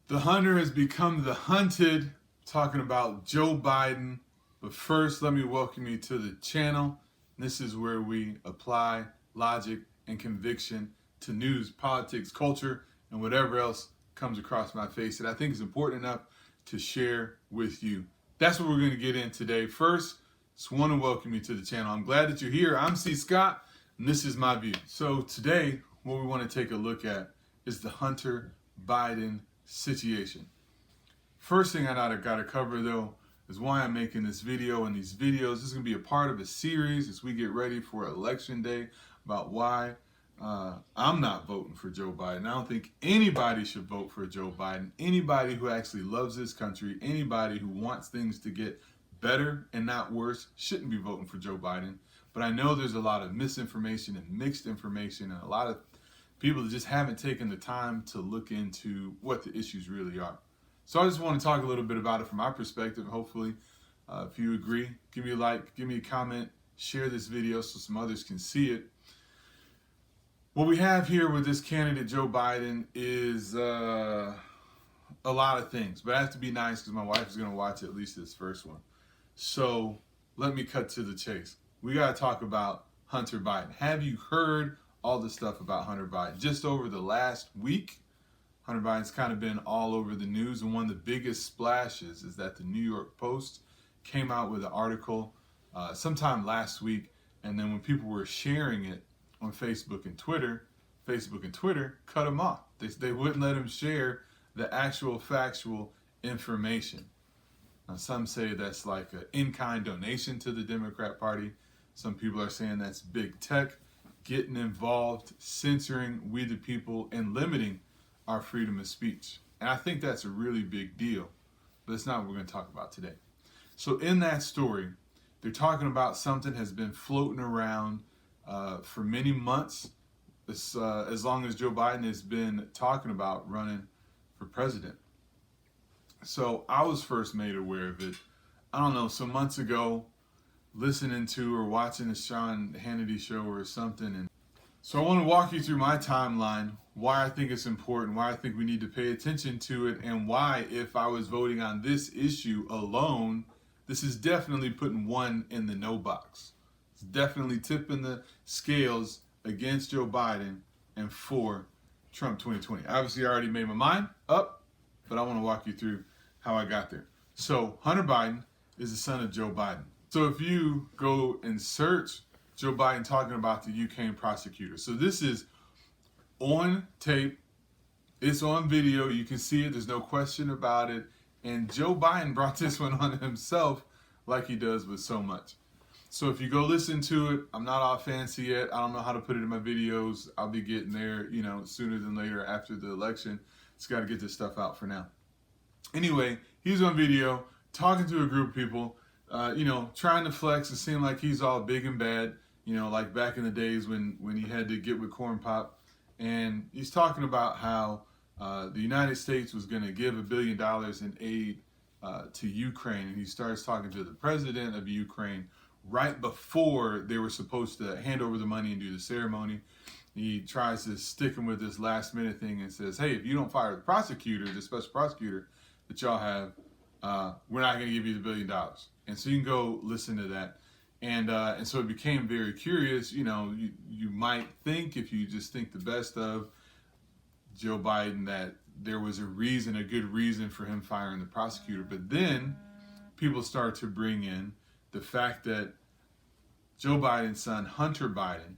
The hunter has become the hunted, talking about Joe Biden. But first, let me welcome you to the channel. This is where we apply logic and conviction to news, politics, culture, and whatever else comes across my face that I think is important enough to share with you. That's what we're going to get in today. First, just want to welcome you to the channel. I'm glad that you're here. I'm C. Scott, and this is my view. So today, what we want to take a look at is the Hunter Biden situation. First thing I got to cover though is why I'm making this video and these videos. This is going to be a part of a series as we get ready for Election Day about why I'm not voting for Joe Biden. I don't think anybody should vote for Joe Biden. Anybody who actually loves this country, anybody who wants things to get better and not worse shouldn't be voting for Joe Biden. But I know there's a lot of misinformation and mixed information and a lot of people that just haven't taken the time to look into what the issues really are. So I just want to talk a little bit about it from my perspective. Hopefully, if you agree, give me a like, give me a comment, share this video so some others can see it. What we have here with this candidate, Joe Biden, is a lot of things. But I have to be nice because my wife is going to watch at least this first one. So let me cut to the chase. We got to talk about Hunter Biden. Have you heard all the stuff about Hunter Biden? Just over the last week, Hunter Biden's kind of been all over the news, and one of the biggest splashes is that the New York Post came out with an article sometime last week, and then when people were sharing it on Facebook and Twitter cut them off. They wouldn't let him share the actual factual information. Now, some say that's like an in-kind donation to the Democrat Party. Some people are saying that's big tech getting involved, censoring we the people, and limiting our freedom of speech. And I think that's a really big deal, but it's not what we're going to talk about today. So in that story, they're talking about something has been floating around for many months, as long as Joe Biden has been talking about running for president. So I was first made aware of it, I don't know, some months ago, listening to or watching a Sean Hannity show or something. And so I want to walk you through my timeline, why I think it's important, why I think we need to pay attention to it, and why, if I was voting on this issue alone, this is definitely putting one in the no box. It's definitely tipping the scales against Joe Biden and for Trump 2020. Obviously, I already made my mind up, but I want to walk you through how I got there. So Hunter Biden is the son of Joe Biden. So if you go and search Joe Biden talking about the UK prosecutor. So this is on tape. It's on video. You can see it. There's no question about it. And Joe Biden brought this one on himself like he does with so much. So if you go listen to it, I'm not all fancy yet. I don't know how to put it in my videos. I'll be getting there, sooner than later after the election. Just got to get this stuff out for now. Anyway, he's on video talking to a group of people, trying to flex and seem like he's all big and bad, like back in the days when he had to get with Corn Pop. And he's talking about how the United States was going to give $1 billion in aid to Ukraine. And he starts talking to the president of Ukraine right before they were supposed to hand over the money and do the ceremony. He tries to stick him with this last minute thing and says, hey, if you don't fire the prosecutor, the special prosecutor that y'all have, we're not going to give you the $1 billion. And so you can go listen to that. And so it became very curious. You might think, if you just think the best of Joe Biden, that there was a good reason for him firing the prosecutor. But then people start to bring in the fact that Joe Biden's son, Hunter Biden,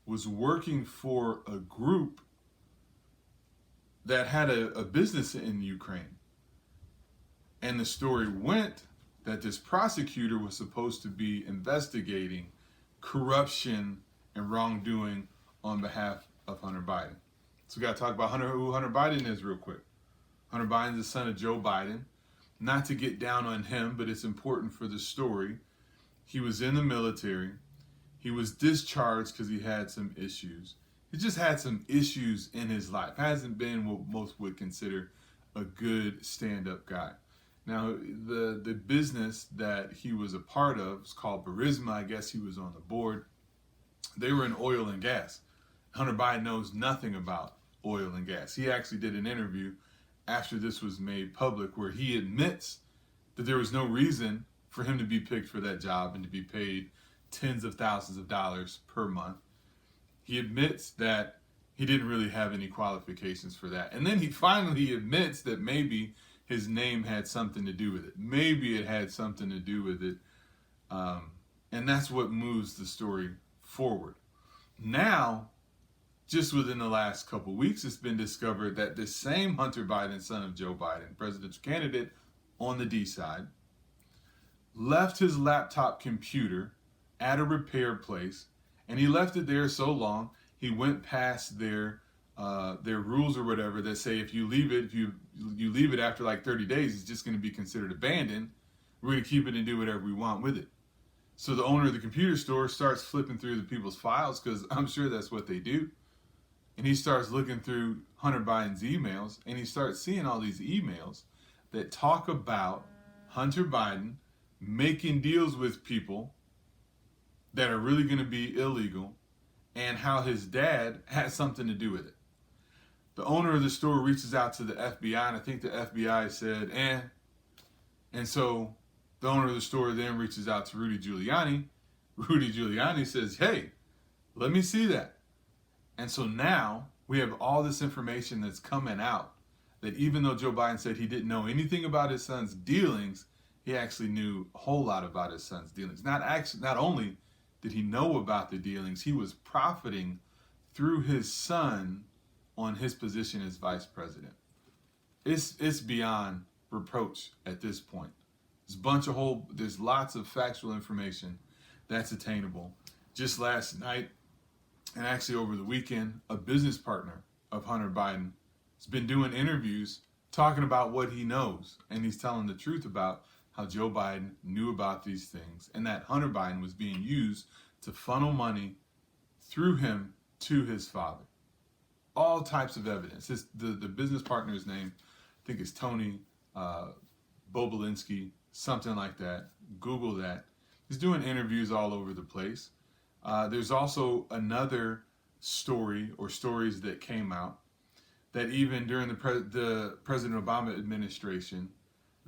was working for a group that had a business in Ukraine. And the story went that this prosecutor was supposed to be investigating corruption and wrongdoing on behalf of Hunter Biden. So we got to talk about who Hunter Biden is real quick. Hunter Biden is the son of Joe Biden. Not to get down on him, but it's important for the story. He was in the military. He was discharged because he had some issues. He just had some issues in his life. Hasn't been what most would consider a good stand-up guy. Now, the business that he was a part of is called Burisma. I guess he was on the board. They were in oil and gas. Hunter Biden knows nothing about oil and gas. He actually did an interview after this was made public, where he admits that there was no reason for him to be picked for that job and to be paid tens of thousands of dollars per month. He admits that he didn't really have any qualifications for that. And then he finally admits that maybe his name had something to do with it. Maybe it had something to do with it. And that's what moves the story forward. Now, just within the last couple weeks, it's been discovered that this same Hunter Biden, son of Joe Biden, presidential candidate on the D side, left his laptop computer at a repair place, and he left it there so long he went past their rules or whatever that say if you leave it, if you leave it after like 30 days, it's just going to be considered abandoned. We're going to keep it and do whatever we want with it. So the owner of the computer store starts flipping through the people's files, because I'm sure that's what they do. And he starts looking through Hunter Biden's emails, and he starts seeing all these emails that talk about Hunter Biden making deals with people that are really going to be illegal, and how his dad had something to do with it. The owner of the store reaches out to the FBI, and I think the FBI said, And so the owner of the store then reaches out to Rudy Giuliani. Rudy Giuliani says, hey, let me see that. And so now we have all this information that's coming out, that even though Joe Biden said he didn't know anything about his son's dealings, he actually knew a whole lot about his son's dealings. Not only did he know about the dealings, he was profiting through his son on his position as vice president. It's beyond reproach at this point. There's lots of factual information that's attainable. Just last night, and actually over the weekend, a business partner of Hunter Biden has been doing interviews talking about what he knows, and he's telling the truth about how Joe Biden knew about these things, and that Hunter Biden was being used to funnel money through him to his father. All types of evidence. The business partner's name, I think, is Tony Bobulinski, something like that. Google that. He's doing interviews all over the place. There's also another story, or stories that came out, that even during the President Obama administration,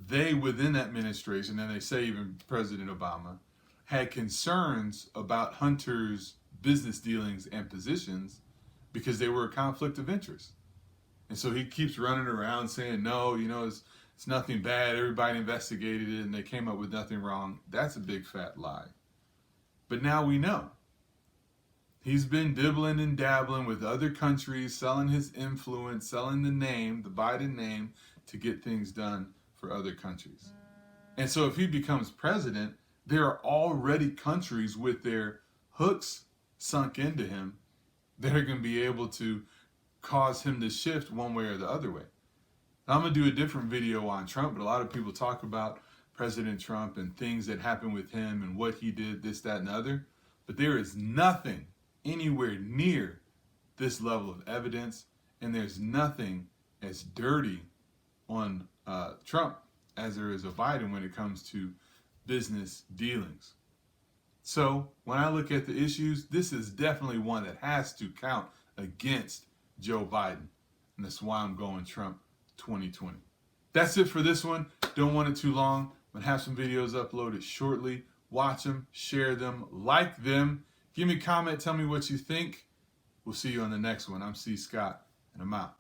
they within that administration, and they say even President Obama, had concerns about Hunter's business dealings and positions because they were a conflict of interest. And so he keeps running around saying, no, it's nothing bad. Everybody investigated it and they came up with nothing wrong. That's a big fat lie. But now we know. He's been dibbling and dabbling with other countries, selling his influence, selling the name, the Biden name, to get things done for other countries. And so if he becomes president, there are already countries with their hooks sunk into him that are going to be able to cause him to shift one way or the other way. Now, I'm going to do a different video on Trump, but a lot of people talk about President Trump and things that happened with him and what he did, this, that, and the other. But there is nothing anywhere near this level of evidence, and there's nothing as dirty on Trump as there is of Biden when it comes to business dealings. So when I look at the issues, this is definitely one that has to count against Joe Biden, and that's why I'm going Trump 2020. That's it for this one. Don't want it too long. I'm going to have some videos uploaded shortly. Watch them, share them, like them. Give me a comment, tell me what you think. We'll see you on the next one. I'm C. Scott, and I'm out.